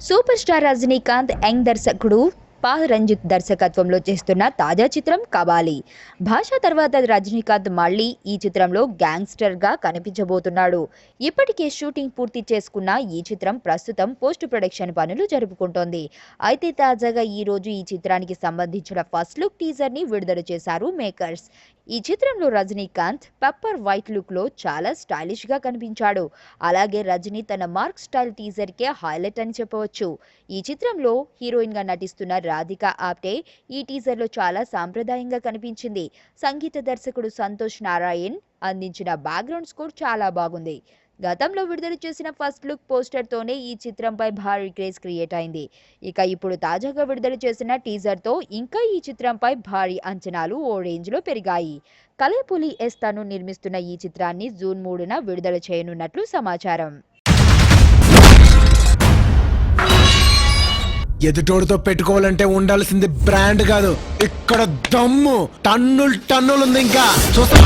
Super star Rajinikanth young దర్శకుడు రంజిత్ దర్శకత్వంలో చేస్తున్న తాజా చిత్రం కబాలి. భాష తర్వాత రజనీకాంత్ మళ్ళీ ఈ చిత్రంలో గ్యాంగ్స్టర్ గా కనిపించబోతున్నాడు. ఇప్పటికే షూటింగ్ పూర్తి చేసుకున్న ఈ చిత్రం ప్రస్తుతం పోస్ట్ ప్రొడక్షన్ పనులు జరుపుకుంటోంది. అయితే తాజాగా ఈ రోజు ఈ చిత్రానికి సంబంధించిన ఫస్ట్ లుక్ టీజర్ ని విడుదల చేశారు మేకర్స్. ఈ చిత్రంలో రజనీకాంత్ పెప్పర్ వైట్ లుక్ లో చాలా స్టైలిష్ గా కనిపించాడు. అలాగే రజనీ తన మార్క్ స్టైల్ టీజర్ కే హైలైట్ అని చెప్పవచ్చు. ఈ చిత్రంలో హీరోయిన్ గా నటిస్తున్న రాధికా ఆప్టే ఈ టీజర్ లో చాలా సాంప్రదాయంగా కనిపించింది. సంగీత దర్శకుడు సంతోష్ నారాయణ్ అందించిన బ్యాక్గ్రౌండ్ స్కోర్ చాలా బాగుంది. గతంలో విడుదల చేసిన ఫస్ట్ లుక్ పోస్టర్ తోనే ఈ చిత్రంపై భారీ క్రేజ్ క్రియేట్ అయింది. ఇక ఇప్పుడు తాజాగా విడుదల చేసిన టీజర్ తో ఇంకా ఈ చిత్రంపై భారీ అంచనాలు ఓ రేంజ్ లో పెరిగాయి. కలైపులి ఎస్ తను నిర్మిస్తున్న ఈ చిత్రాన్ని జూన్ 3న విడుదల చేయనున్నట్లు సమాచారం. ఎదుటోడితో పెట్టుకోవాలంటే ఉండాల్సింది బ్రాండ్ కాదు, ఇక్కడ దమ్ము టన్నులు టన్నులు ఉంది. ఇంకా చూస్తా